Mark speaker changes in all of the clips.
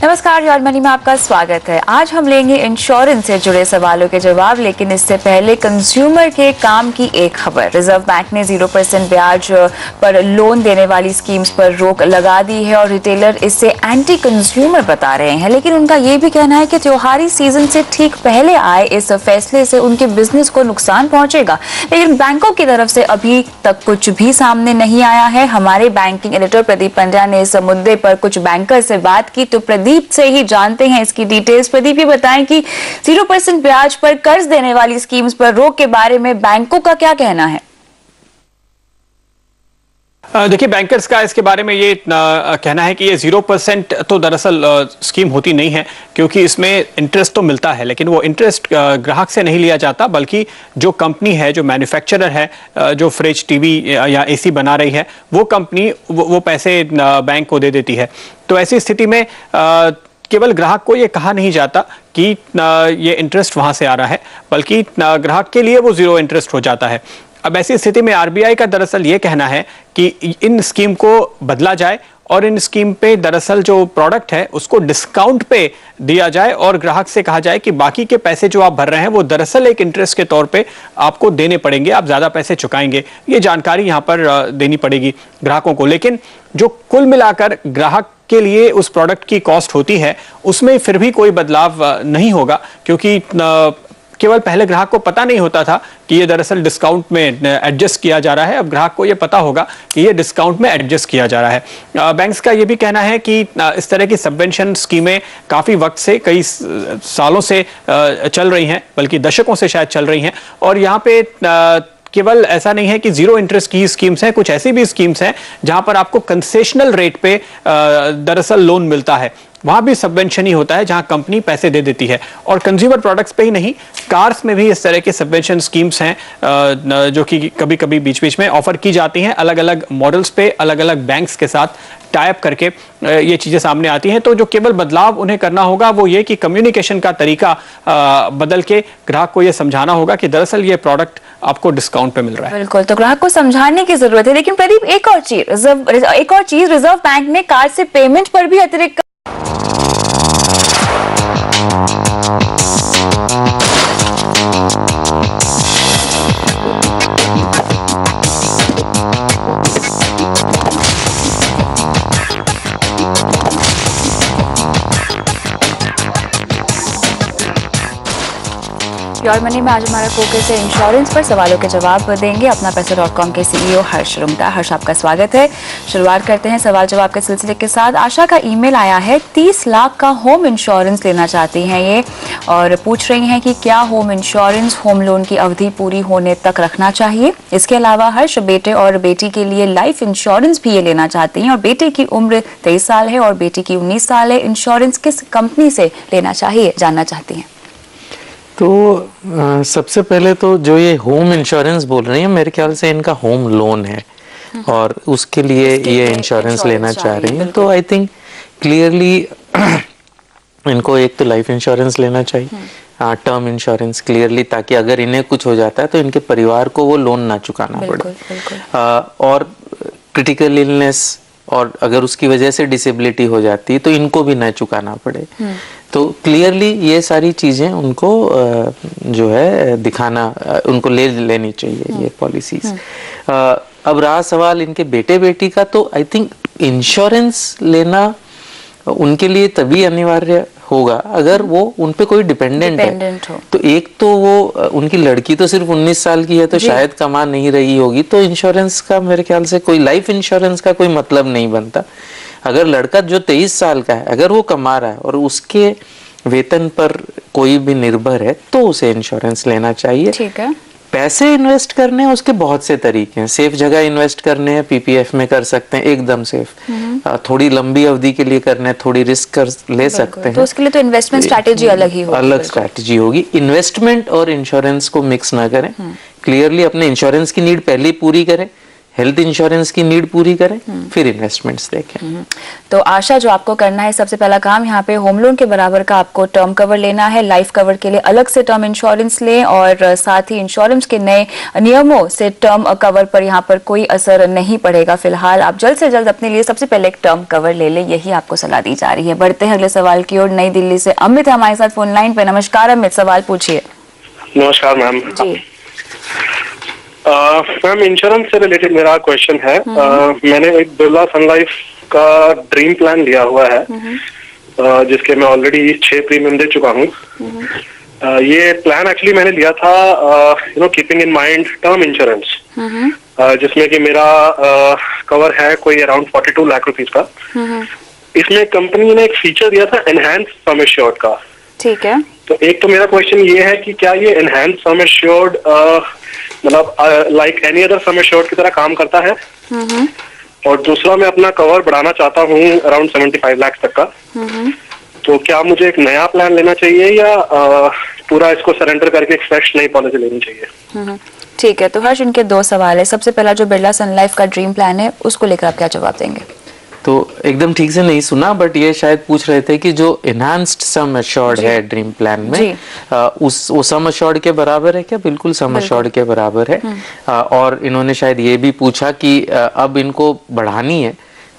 Speaker 1: नमस्कार, your money में आपका स्वागत है। आज हम लेंगे इंश्योरेंस से जुड़े सवालों के जवाब, लेकिन इससे पहले कंज्यूमर के काम की एक खबर। रिजर्व बैंक ने 0% ब्याज पर लोन देने वाली स्कीम्स पर रोक लगा दी है और रिटेलर इससे एंटी कंज्यूमर बता रहे हैं। लेकिन उनका ये भी कहना है कि त्योहारी सीजन से ठीक पहले आए इस फैसले से उनके बिजनेस को नुकसान पहुंचेगा। लेकिन बैंकों की तरफ से अभी तक कुछ भी सामने नहीं आया है। हमारे बैंकिंग एडिटर प्रदीप पंड्या ने इस मुद्दे पर कुछ बैंकर से बात की, तो प्रदीप से ही जानते हैं इसकी डिटेल्स। प्रदीप, ये बताएं कि 0% ब्याज पर कर्ज देने वाली स्कीम्स पर रोक के बारे में बैंकों का क्या कहना है?
Speaker 2: देखिए, बैंकर्स का इसके बारे में ये कहना है कि ये 0% तो दरअसल स्कीम होती नहीं है, क्योंकि इसमें इंटरेस्ट तो मिलता है, लेकिन वो इंटरेस्ट ग्राहक से नहीं लिया जाता, बल्कि जो कंपनी है, जो मैन्युफैक्चरर है, जो फ्रिज, टीवी या एसी बना रही है, वो कंपनी वो पैसे बैंक को दे देती है। तो ऐसी स्थिति में केवल ग्राहक को ये कहा नहीं जाता कि ये इंटरेस्ट वहां से आ रहा है, बल्कि ग्राहक के लिए वो 0 इंटरेस्ट हो जाता है। अब ऐसी स्थिति में आरबीआई का दरअसल ये कहना है कि इन स्कीम को बदला जाए और इन स्कीम पे दरअसल जो प्रोडक्ट है उसको डिस्काउंट पे दिया जाए और ग्राहक से कहा जाए कि बाकी के पैसे जो आप भर रहे हैं वो दरअसल एक इंटरेस्ट के तौर पे आपको देने पड़ेंगे, आप ज्यादा पैसे चुकाएंगे। ये जानकारी यहाँ पर देनी पड़ेगी ग्राहकों को। लेकिन जो कुल मिलाकर ग्राहक के लिए उस प्रोडक्ट की कॉस्ट होती है, उसमें फिर भी कोई बदलाव नहीं होगा, क्योंकि केवल पहले ग्राहक को पता नहीं होता था कि ये दरअसल डिस्काउंट में एडजस्ट किया जा रहा है। अब ग्राहक को ये पता होगा कि ये डिस्काउंट में एडजस्ट किया जा रहा है। बैंक्स का ये भी कहना है कि इस तरह की सबवेंशन स्कीमें काफ़ी वक्त से, कई सालों से चल रही हैं, बल्कि दशकों से शायद चल रही हैं। और यहाँ पे केवल ऐसा नहीं है कि 0 इंटरेस्ट की स्कीम्स हैं, कुछ ऐसी भी स्कीम्स हैं जहां पर आपको कंसेशनल रेट पे दरअसल लोन मिलता है। वहां भी सबवेंशन ही होता है, जहां कंपनी पैसे दे देती है। और कंज्यूमर प्रोडक्ट्स पे ही नहीं, कार्स में भी इस तरह के सबवेंशन स्कीम्स हैं जो कि कभी कभी बीच बीच में ऑफर की जाती हैं। अलग अलग मॉडल्स पे अलग अलग बैंक्स के साथ टाई अप करके ये चीजें सामने आती हैं। तो जो केवल बदलाव उन्हें करना होगा वो ये कि कम्युनिकेशन का तरीका बदल के ग्राहक को ये समझाना होगा कि दरअसल ये प्रोडक्ट आपको डिस्काउंट पे मिल रहा है।
Speaker 1: बिल्कुल, तो ग्राहक को समझाने की जरूरत है। लेकिन प्रदीप, एक और चीज, रिजर्व बैंक ने कार्ड से पेमेंट पर भी अतिरिक्त योर मनी में आज हमारा फोकस है इंश्योरेंस पर। सवालों के जवाब देंगे अपना पैसा.com के सीईओ हर्ष रुंगटा। हर्ष, आपका स्वागत है। शुरुआत करते हैं सवाल जवाब के सिलसिले के साथ। आशा का ईमेल आया है, 30 लाख का होम इंश्योरेंस लेना चाहती हैं ये, और पूछ रही हैं कि क्या होम इंश्योरेंस होम लोन की अवधि पूरी होने तक रखना चाहिए। इसके अलावा हर्ष बेटे और बेटी के लिए लाइफ इंश्योरेंस भी ये लेना चाहती हैं, और बेटे की उम्र 23 साल है और बेटी की 19 साल है। इंश्योरेंस किस कंपनी से लेना चाहिए, जानना चाहती हैं।
Speaker 3: तो सबसे पहले तो जो ये होम इंश्योरेंस बोल रही है, मेरे ख्याल से इनका होम लोन है और उसके लिए ये इंश्योरेंस लेना चाह रही है। तो आई थिंक क्लियरली इनको एक तो लाइफ इंश्योरेंस लेना चाहिए, टर्म इंश्योरेंस क्लियरली, ताकि अगर इन्हें कुछ हो जाता है तो इनके परिवार को वो लोन ना चुकाना पड़े। और क्रिटिकल इलनेस और अगर उसकी वजह से डिसेबिलिटी हो जाती है तो इनको भी ना चुकाना पड़े। तो क्लियरली ये सारी चीजें उनको जो है दिखाना, उनको ले लेनी चाहिए ये पॉलिसीज। अब रहा सवाल इनके बेटे बेटी का, तो आई थिंक इंश्योरेंस लेना उनके लिए तभी अनिवार्य होगा अगर वो उन पे कोई डिपेंडेंट है। तो एक तो वो उनकी लड़की तो सिर्फ 19 साल की है, तो शायद कमा नहीं रही होगी, तो इंश्योरेंस का मेरे ख्याल से कोई लाइफ इंश्योरेंस का कोई मतलब नहीं बनता। अगर लड़का जो 23 साल का है, अगर वो कमा रहा है और उसके वेतन पर कोई भी निर्भर है, तो उसे इंश्योरेंस लेना चाहिए।
Speaker 1: ठीक है। पैसे
Speaker 3: इन्वेस्ट करने हैं उसके बहुत से तरीके हैं। सेफ जगह इन्वेस्ट करने हैं, पीपीएफ में कर सकते हैं, एकदम सेफ। थोड़ी लंबी अवधि के लिए करने हैं, थोड़ी रिस्क कर ले सकते हैं,
Speaker 1: तो उसके लिए तो इन्वेस्टमेंट स्ट्रैटेजी अलग ही होगी।
Speaker 3: अलग स्ट्रैटेजी होगी। इन्वेस्टमेंट और इंश्योरेंस को मिक्स ना करें। क्लियरली अपने इंश्योरेंस की नीड पहले पूरी करें, हेल्थ इंश्योरेंस की नीड पूरी करें, फिर इन्वेस्टमेंट्स देखें।
Speaker 1: तो आशा, जो आपको करना है सबसे पहला काम यहाँ पे होम लोन के बराबर का आपको टर्म कवर लेना है। लाइफ कवर के लिए अलग से टर्म इंश्योरेंस लें और साथ ही इंश्योरेंस के नए नियमों से टर्म कवर पर यहाँ पर कोई असर नहीं पड़ेगा। फिलहाल आप जल्द से जल्द अपने लिए सबसे पहले एक टर्म कवर ले लें, यही आपको सलाह दी जा रही है। बढ़ते हैं अगले सवाल की ओर। नई दिल्ली से अमित हमारे साथ फोन लाइन पे। नमस्कार अमित, सवाल पूछिए।
Speaker 4: नमस्कार मैम।
Speaker 1: जी
Speaker 4: मैम, इंश्योरेंस से रिलेटेड मेरा क्वेश्चन है। मैंने एक बिरला सन लाइफ का ड्रीम प्लान लिया हुआ है, जिसके मैं ऑलरेडी 6 प्रीमियम दे चुका हूँ। ये प्लान एक्चुअली मैंने लिया था keeping in mind term insurance, जिसमें कि मेरा कवर है कोई अराउंड 42 लाख रुपीज का। इसमें कंपनी ने एक फीचर दिया था एनहांस सम एश्योर्ड का।
Speaker 1: ठीक है।
Speaker 4: तो एक तो मेरा क्वेश्चन ये है कि क्या ये एनहांस सम एश्योर्ड मतलब like any other sum assured की तरह काम करता है? और दूसरा, मैं अपना कवर बढ़ाना चाहता हूँ अराउंड 75 लाख तक का। तो क्या मुझे एक नया प्लान लेना चाहिए या पूरा इसको सरेंडर करके एक फ्रेश नई पॉलिसी लेनी चाहिए?
Speaker 1: ठीक है, तो हर्ष, इनके 2 सवाल है। सबसे पहला जो बिरला सन लाइफ का ड्रीम प्लान है, उसको लेकर आप क्या जवाब देंगे?
Speaker 3: तो एकदम ठीक से नहीं सुना, बट ये शायद पूछ रहे थे कि जो एनहांस्ड सम एश्योर्ड है ड्रीम प्लान में, वो सम एश्योर्ड के बराबर है क्या? बिल्कुल सम एश्योर्ड के बराबर है। और इन्होंने शायद ये भी पूछा कि अब इनको बढ़ानी है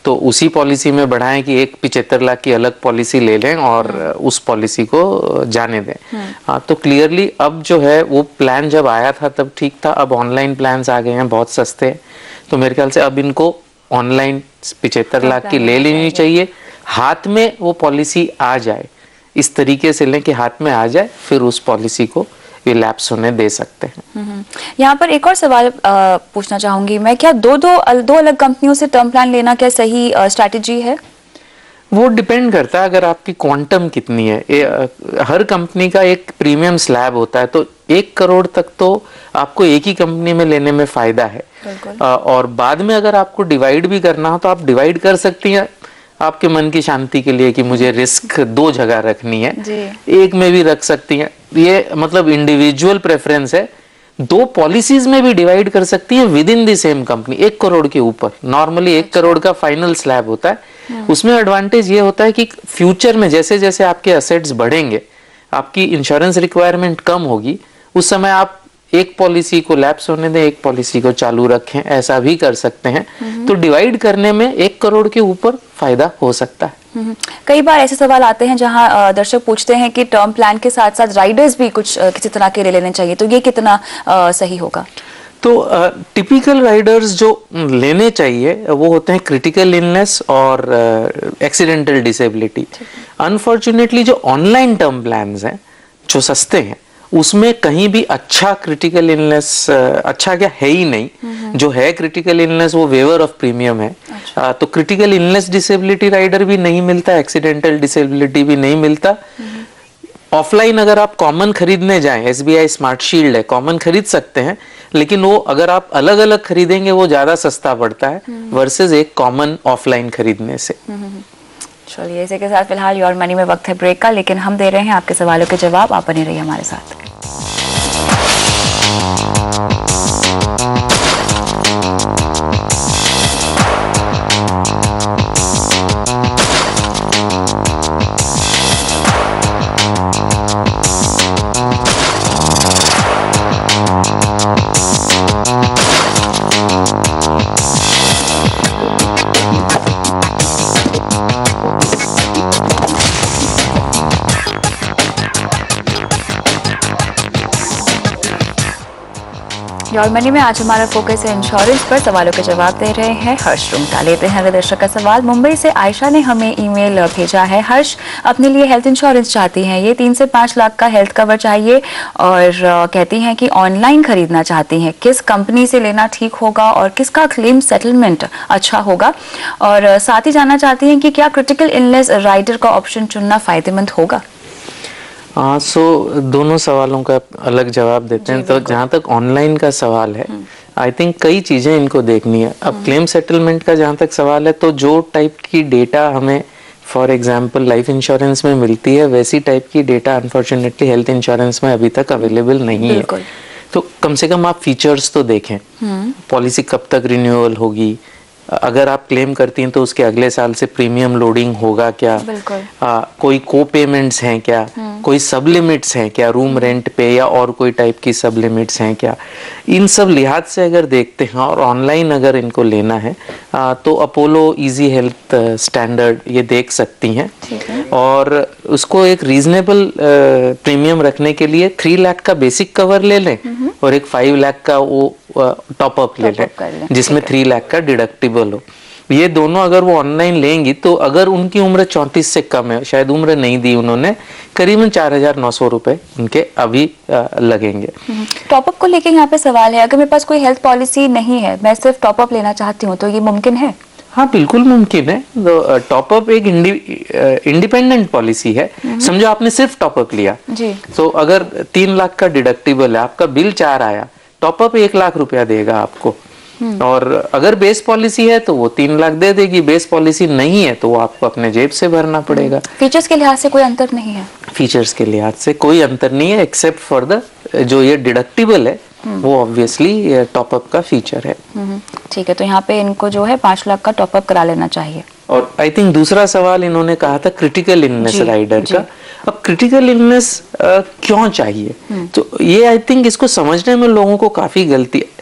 Speaker 3: तो उसी पॉलिसी में बढ़ाएं कि एक 75 लाख की अलग पॉलिसी ले लें और उस पॉलिसी को जाने दें। तो क्लियरली अब जो है वो प्लान जब आया था तब ठीक था, अब ऑनलाइन प्लान्स आ गए हैं बहुत सस्ते। तो मेरे ख्याल से अब इनको ऑनलाइन 75 लाख की ले लेनी चाहिए। हाथ में वो पॉलिसी आ जाए, इस तरीके से लें कि हाथ में आ जाए, फिर उस पॉलिसी को ये लैप्स होने दे सकते हैं।
Speaker 1: यहाँ पर एक और सवाल पूछना चाहूंगी मैं, क्या दो अलग कंपनियों से टर्म प्लान लेना क्या सही स्ट्रैटेजी है?
Speaker 3: वो डिपेंड करता है अगर आपकी क्वांटम कितनी है। हर कंपनी का एक प्रीमियम स्लैब होता है, तो 1 करोड़ तक तो आपको एक ही कंपनी में लेने में फायदा है। और बाद में अगर आपको डिवाइड भी करना हो तो आप डिवाइड कर सकती हैं आपके मन की शांति के लिए कि मुझे रिस्क 2 जगह रखनी है, एक में भी रख सकती हैं। ये मतलब इंडिविजुअल प्रेफरेंस है। 2 पॉलिसीज में भी डिवाइड कर सकती है with in the same company. 1 crore के ऊपर नॉर्मली 1 करोड़ का फाइनल स्लैब होता है। उसमें एडवांटेज ये होता है कि फ्यूचर में जैसे जैसे आपके असेट्स बढ़ेंगे, आपकी इंश्योरेंस रिक्वायरमेंट कम होगी, उस समय आप एक पॉलिसी को लैप्स होने दें, एक पॉलिसी को चालू रखें, ऐसा भी कर सकते हैं। तो डिवाइड करने में 1 करोड़ के ऊपर फायदा हो सकता है।
Speaker 1: कई बार ऐसे सवाल आते हैं जहां दर्शक पूछते हैं कि टर्म प्लान के साथ साथ राइडर्स भी कुछ किसी तरह के ले लेने चाहिए, तो ये कितना सही होगा?
Speaker 3: तो टिपिकल राइडर्स जो लेने चाहिए वो होते हैं क्रिटिकल इलनेस और एक्सीडेंटल डिसेबिलिटी। अनफॉर्चुनेटली जो ऑनलाइन टर्म प्लान्स हैं जो सस्ते हैं, उसमें कहीं भी अच्छा क्रिटिकल इलनेस अच्छा क्या है ही नहीं। जो है क्रिटिकल इलनेस वो वेवर ऑफ प्रीमियम है। तो क्रिटिकल इलनेस डिसेबिलिटी राइडर भी नहीं मिलता, एक्सीडेंटल डिसेबिलिटी भी नहीं मिलता। ऑफलाइन अगर आप कॉमन खरीदने जाएं, SBI स्मार्ट शील्ड है, कॉमन खरीद सकते हैं, लेकिन वो अगर आप अलग अलग खरीदेंगे वो ज्यादा सस्ता पड़ता है वर्सेस एक कॉमन ऑफलाइन खरीदने से।
Speaker 1: चलिए, इसी के साथ फिलहाल योर मनी में वक्त है ब्रेक का, लेकिन हम दे रहे हैं आपके सवालों के जवाब। आप बने रहिए हमारे साथ। योर मनी में आज हमारा फोकस है इंश्योरेंस पर। सवालों के जवाब दे रहे हैं हर्ष रुंगटा। लेते हैं अगले दर्शक का सवाल। मुंबई से आयशा ने हमें ईमेल भेजा है। हर्ष अपने लिए हेल्थ इंश्योरेंस चाहती हैं, ये 3 से 5 लाख का हेल्थ कवर चाहिए और कहती हैं कि ऑनलाइन खरीदना चाहती हैं, किस कंपनी से लेना ठीक होगा और किसका क्लेम सेटलमेंट अच्छा होगा, और साथ ही जानना चाहती हैं कि क्या क्रिटिकल इलनेस राइडर का ऑप्शन चुनना फायदेमंद होगा।
Speaker 3: सो दोनों सवालों का अलग जवाब देते हैं। तो जहाँ तक ऑनलाइन का सवाल है, आई थिंक कई चीज़ें इनको देखनी है। अब क्लेम सेटलमेंट का जहाँ तक सवाल है, तो जो टाइप की डेटा हमें फॉर एग्जांपल लाइफ इंश्योरेंस में मिलती है, वैसी टाइप की डेटा अनफॉर्चुनेटली हेल्थ इंश्योरेंस में अभी तक अवेलेबल नहीं है। तो कम से कम आप फीचर्स तो देखें, पॉलिसी कब तक रिन्यूअल होगी, अगर आप क्लेम करती हैं तो उसके अगले साल से प्रीमियम लोडिंग होगा क्या, कोई को पेमेंट्स हैं क्या, कोई सब लिमिट्स हैं क्या रूम रेंट पे, या और कोई टाइप की सब लिमिट्स हैं क्या, इन सब लिहाज से अगर देखते हैं और ऑनलाइन अगर इनको लेना है तो अपोलो इजी हेल्थ स्टैंडर्ड ये देख सकती हैं। और उसको एक रीजनेबल प्रीमियम रखने के लिए 3 लाख का बेसिक कवर ले लें और एक 5 लाख का वो टॉप अप ले लें जिसमें 3 लाख का डिडक्टिबल हो। ये दोनों अगर वो ऑनलाइन लेंगी तो अगर उनकी उम्र 34 से कम है, शायद उम्र नहीं दी उन्होंने, करीबन 4,900 रुपए उनके अभी लगेंगे।
Speaker 1: टॉपअप को लेके यहाँ पे सवाल है, अगर मेरे पास कोई हेल्थ पॉलिसी नहीं है, मैं सिर्फ टॉपअप लेना चाहती हूँ, तो ये मुमकिन है?
Speaker 3: हाँ बिल्कुल मुमकिन है। तो टॉपअप एक इंडिपेंडेंट पॉलिसी है। समझो आपने सिर्फ टॉपअप लिया
Speaker 1: जी,
Speaker 3: तो अगर 3 लाख का डिडक्टिबल है, आपका बिल 4 आया, टॉपअप 1 लाख रुपया देगा आपको। और अगर बेस पॉलिसी है तो वो 3 लाख दे देगी, बेस पॉलिसी नहीं है तो वो आपको अपने जेब से भरना पड़ेगा।
Speaker 1: फीचर्स के लिहाज से कोई अंतर नहीं है?
Speaker 3: फीचर्स के लिहाज से कोई अंतर नहीं है, एक्सेप्ट फॉर द जो ये डिडक्टिबल है वो ऑब्वियसली टॉपअप का फीचर है।
Speaker 1: ठीक है, तो यहाँ पे इनको जो है 5 लाख का टॉपअप करा लेना चाहिए।
Speaker 3: और आई थिंक दूसरा सवाल इन्होंने कहा था क्रिटिकल इलनेस राइडर का। अब क्रिटिकल इलनेस क्यों चाहिए, तो ये आई थिंक इसको समझने में लोगों को काफी गलती है।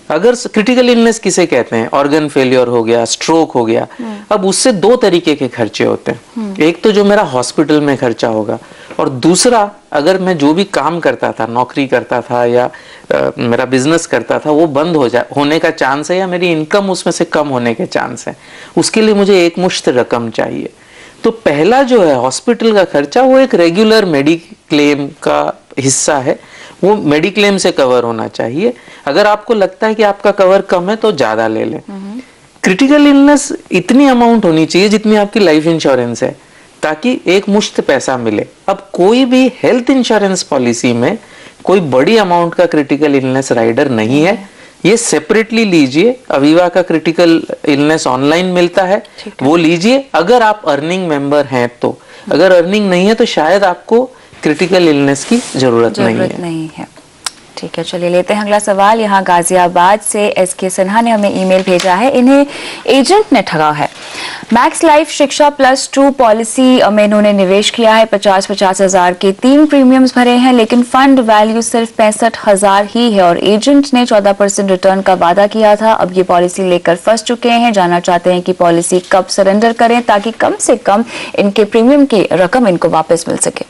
Speaker 3: अगर क्रिटिकल इलनेस किसे कहते हैं, ऑर्गन फेलियर हो गया, स्ट्रोक हो गया, अब उससे 2 तरीके के खर्चे होते हैं। एक तो जो मेरा हॉस्पिटल में खर्चा होगा, और दूसरा अगर मैं जो भी काम करता था, नौकरी करता था या मेरा बिजनेस करता था, वो बंद होने का चांस है या मेरी इनकम उसमें से कम होने के चांस है, उसके लिए मुझे एक मुश्त रकम चाहिए। तो पहला जो है हॉस्पिटल का खर्चा, वो एक रेगुलर मेडिक्लेम का हिस्सा है, वो मेडिक्लेम से कवर होना चाहिए। अगर आपको लगता है कि आपका कवर कम है तो ज्यादा ले लें। क्रिटिकल इलनेस इतनी अमाउंट होनी चाहिए जितनी आपकी लाइफ इंश्योरेंस है, ताकि एक मुश्त पैसा मिले। अब कोई भी हेल्थ इंश्योरेंस पॉलिसी में कोई बड़ी अमाउंट का क्रिटिकल इलनेस राइडर नहीं है, ये सेपरेटली लीजिए। अवीवा का क्रिटिकल इलनेस ऑनलाइन मिलता है, वो लीजिए अगर आप अर्निंग मेंबर हैं तो। अगर अर्निंग नहीं है तो शायद आपको क्रिटिकल इलनेस की जरूरत नहीं है।
Speaker 1: ठीक है, चलिए लेते हैं अगला सवाल। यहाँ गाजियाबाद से एसके सिन्हा ने हमें ईमेल भेजा है, इन्हें एजेंट ने ठगा है। मैक्स लाइफ शिक्षा +2 पॉलिसी में इन्होंने निवेश किया है, 50-50 हजार के 3 प्रीमियम्स भरे हैं, लेकिन फंड वैल्यू सिर्फ 65,000 ही है और एजेंट ने 14% रिटर्न का वादा किया था। अब ये पॉलिसी लेकर फंस चुके हैं, जानना चाहते हैं कि पॉलिसी कब सरेंडर करें ताकि कम से कम इनके प्रीमियम की रकम इनको वापस मिल सके।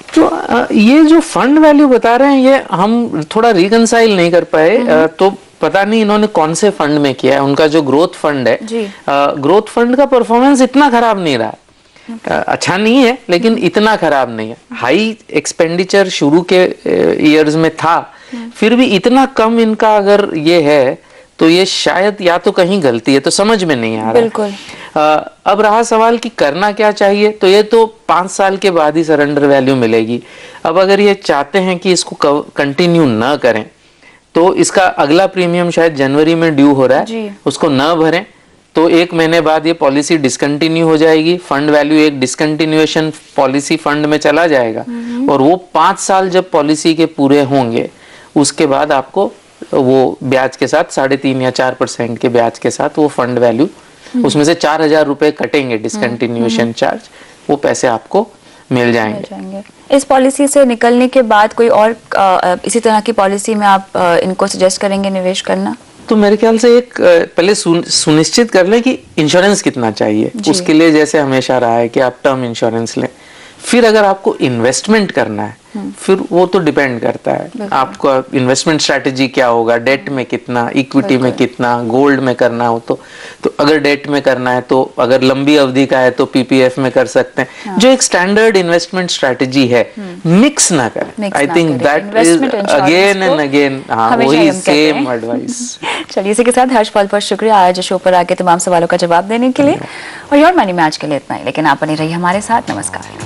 Speaker 3: तो ये जो फंड वैल्यू बता रहे हैं ये हम थोड़ा रिकंसाइल नहीं कर पाए। तो पता नहीं इन्होंने कौन से फंड में किया है। उनका जो ग्रोथ फंड है, ग्रोथ फंड का परफॉर्मेंस इतना खराब नहीं रहा। अच्छा नहीं है लेकिन इतना खराब नहीं है। हाई एक्सपेंडिचर शुरू के ईयर्स में था, फिर भी इतना कम इनका अगर ये है तो ये शायद या तो कहीं गलती है, तो समझ में नहीं आ रहा।
Speaker 1: बिल्कुल।
Speaker 3: अब रहा सवाल कि करना क्या चाहिए, तो ये तो 5 साल के बाद ही सरेंडर वैल्यू मिलेगी। अब अगर ये चाहते हैं कि इसको कंटिन्यू ना करें तो इसका अगला प्रीमियम शायद जनवरी में ड्यू हो रहा है, उसको ना भरें तो 1 महीने बाद ये पॉलिसी डिसकंटिन्यू हो जाएगी। फंड वैल्यू एक डिसकंटिन्यूएशन पॉलिसी फंड में चला जाएगा और वो 5 साल जब पॉलिसी के पूरे होंगे उसके बाद आपको वो ब्याज के साथ 3.5 या 4% के ब्याज के साथ वो फंड वैल्यू, उसमें से 4,000 रुपए कटेंगे डिसकंटिन्यूएशन चार्ज, वो पैसे आपको मिल जाएंगे।
Speaker 1: इस पॉलिसी से निकलने के बाद कोई और इसी तरह की पॉलिसी में आप इनको सजेस्ट करेंगे निवेश करना?
Speaker 3: तो मेरे ख्याल से एक पहले सुनिश्चित कर लें कि इंश्योरेंस कितना चाहिए। उसके लिए जैसे हमेशा रहा है कि आप टर्म इंश्योरेंस लें। फिर अगर आपको इन्वेस्टमेंट करना है फिर वो तो डिपेंड करता है आपका इन्वेस्टमेंट स्ट्रैटेजी क्या होगा, डेट में कितना, इक्विटी में कितना, गोल्ड में करना हो तो अगर डेट में करना है तो अगर लंबी अवधि का है तो पीपीएफ में कर सकते हैं। जो एक स्टैंडर्ड इन्वेस्टमेंट स्ट्रैटेजी है, मिक्स ना करें। I think that is again and again वही सेम एडवाइस।
Speaker 1: चलिए, इसी के साथ हर्ष पल पर शुक्रिया आज शो पर आके तमाम सवालों का जवाब देने के लिए। और योर मनी में आज के लिए इतना ही, लेकिन आप बनी रहिए हमारे साथ। नमस्कार।